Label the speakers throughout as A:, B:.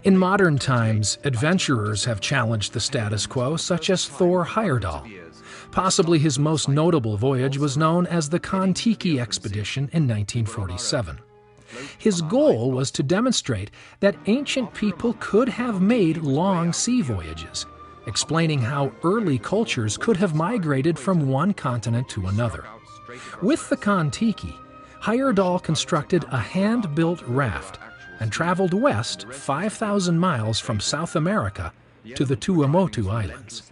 A: In modern times, adventurers have challenged the status quo, such as Thor Heyerdahl. Possibly his most notable voyage was known as the Kon Tiki expedition in 1947. His goal was to demonstrate that ancient people could have made long sea voyages, explaining how early cultures could have migrated from one continent to another. With the Kon Tiki, Heyerdahl constructed a hand-built raft and traveled west 5,000 miles from South America to the Tuamotu Islands.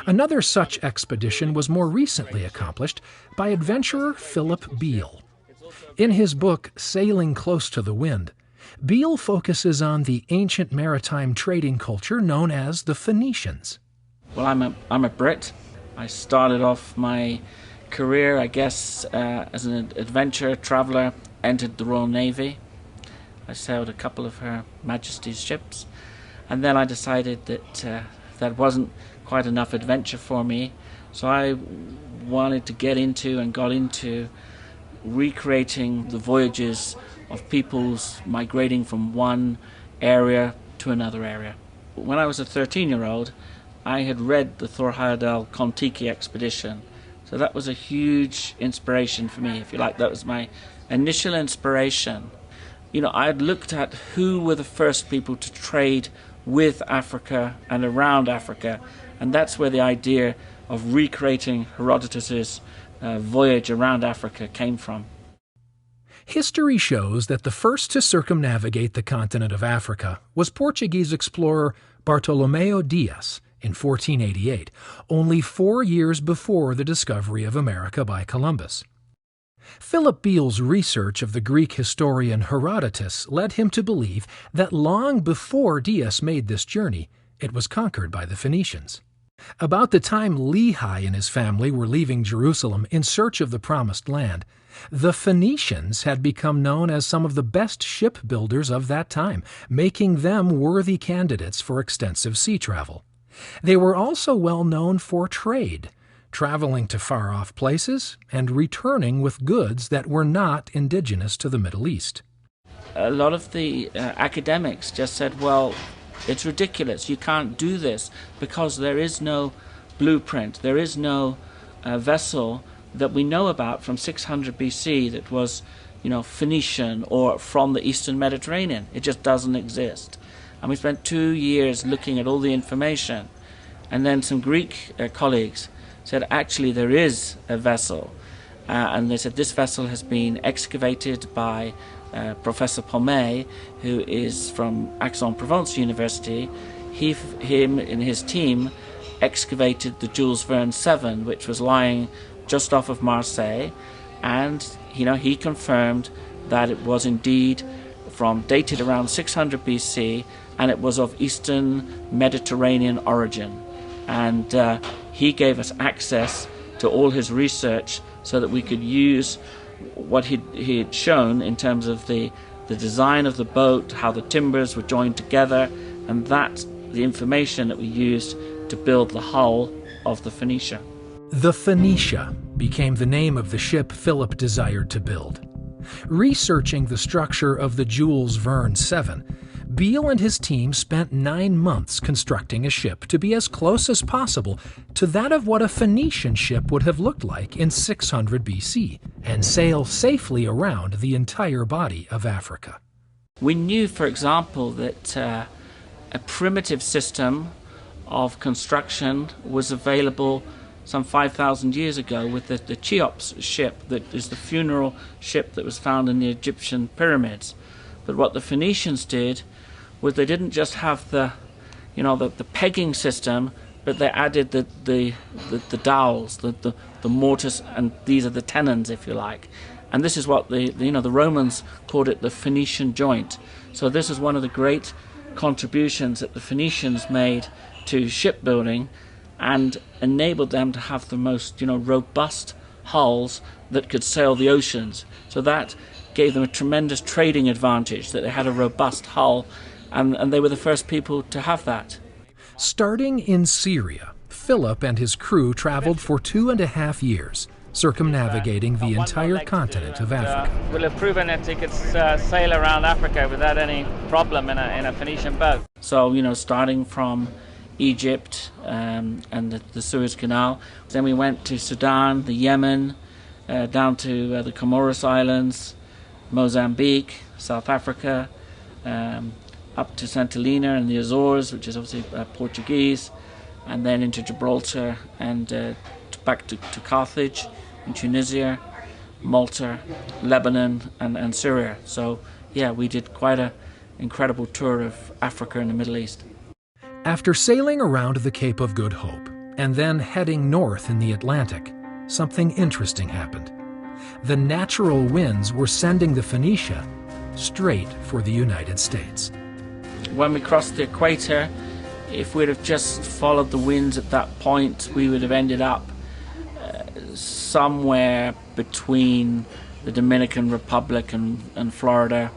A: Another such expedition was more recently accomplished by adventurer Philip Beale. In his book, Sailing Close to the Wind, Beale focuses on the ancient maritime trading culture known as the Phoenicians.
B: Well, I'm a Brit. I started off my career, I guess, as an adventurer, traveller, entered the Royal Navy. I sailed a couple of Her Majesty's ships, and then I decided that that wasn't quite enough adventure for me, so I wanted to get into and got into recreating the voyages of peoples migrating from one area to another area. When I was a 13-year-old, I had read the Thor Heyerdahl Kon Tiki expedition, so that was a huge inspiration for me, if you like. That was my initial inspiration. You know, I had looked at who were the first people to trade with Africa and around Africa, and that's where the idea of recreating Herodotus's voyage around Africa came from.
A: History shows that the first to circumnavigate the continent of Africa was Portuguese explorer Bartolomeu Dias in 1488, only 4 years before the discovery of America by Columbus. Philip Beale's research of the Greek historian Herodotus led him to believe that long before Dias made this journey, it was conquered by the Phoenicians. About the time Lehi and his family were leaving Jerusalem in search of the Promised Land, the Phoenicians had become known as some of the best shipbuilders of that time, making them worthy candidates for extensive sea travel. They were also well known for trade, traveling to far-off places and returning with goods that were not indigenous to the Middle East.
B: A lot of the academics just said, well, it's ridiculous, you can't do this, because there is no blueprint, there is no vessel that we know about from 600 BC that was, Phoenician or from the Eastern Mediterranean. It just doesn't exist. And we spent 2 years looking at all the information, and then some Greek colleagues said, actually there is a vessel, and they said this vessel has been excavated by Professor Pommet, who is from Aix-en-Provence University. Him and his team excavated the Jules Verne 7, which was lying just off of Marseille, and he confirmed that it was indeed dated around 600 BC, and it was of Eastern Mediterranean origin. And he gave us access to all his research so that we could use what he had shown in terms of the design of the boat, how the timbers were joined together, and that's the information that we used to build the hull of the Phoenicia.
A: The Phoenicia became the name of the ship Philip desired to build. Researching the structure of the Jules Verne 7, Beale and his team spent 9 months constructing a ship to be as close as possible to that of what a Phoenician ship would have looked like in 600 BC and sail safely around the entire body of Africa.
B: We knew, for example, that a primitive system of construction was available some 5,000 years ago with the Cheops ship, that is the funeral ship that was found in the Egyptian pyramids. But what the Phoenicians did was they didn't just have the pegging system, but they added the dowels, the mortise, and these are the tenons, if you like. And this is what the Romans called it, the Phoenician joint. So this is one of the great contributions that the Phoenicians made to shipbuilding, and enabled them to have the most robust hulls that could sail the oceans. So that gave them a tremendous trading advantage, that they had a robust hull, and they were the first people to have that.
A: Starting in Syria, Philip and his crew traveled for 2.5 years, circumnavigating the entire continent of Africa.
C: Will have proven that it could sail around Africa without any problem in a Phoenician boat.
B: So, starting from Egypt and the Suez Canal, then we went to Sudan, the Yemen, down to the Comoros Islands, Mozambique, South Africa, up to St. Helena and the Azores, which is obviously Portuguese, and then into Gibraltar and back to Carthage in Tunisia, Malta, Lebanon, and Syria. So, yeah, we did quite an incredible tour of Africa and the Middle East.
A: After sailing around the Cape of Good Hope and then heading north in the Atlantic, something interesting happened. The natural winds were sending the Phoenicia straight for the United States.
B: When we crossed the equator, if we'd have just followed the winds at that point, we would have ended up somewhere between the Dominican Republic and Florida,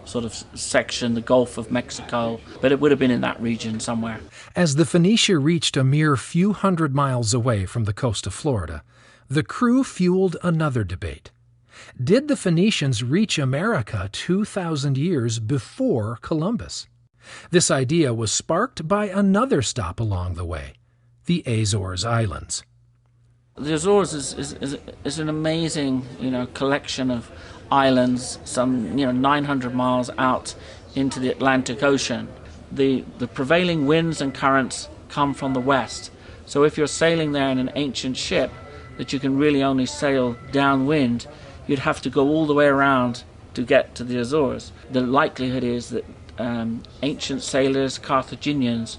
B: sort of section, the Gulf of Mexico, but it would have been in that region somewhere.
A: As the Phoenicia reached a mere few hundred miles away from the coast of Florida, the crew fueled another debate. Did the Phoenicians reach America 2,000 years before Columbus? This idea was sparked by another stop along the way, the Azores Islands.
B: The Azores is an amazing, collection of islands, some 900 miles out into the Atlantic Ocean. The prevailing winds and currents come from the west. So if you're sailing there in an ancient ship that you can really only sail downwind, you'd have to go all the way around to get to the Azores. The likelihood is that ancient sailors, Carthaginians,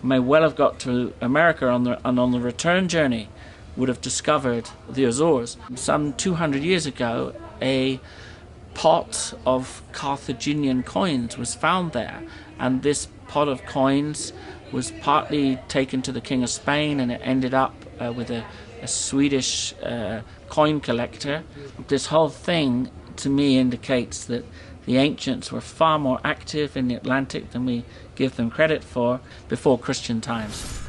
B: may well have got to America on the return journey would have discovered the Azores. Some 200 years ago, a pot of Carthaginian coins was found there, and this pot of coins was partly taken to the King of Spain, and it ended up with a Swedish coin collector. This whole thing, to me, indicates that the ancients were far more active in the Atlantic than we give them credit for before Christian times.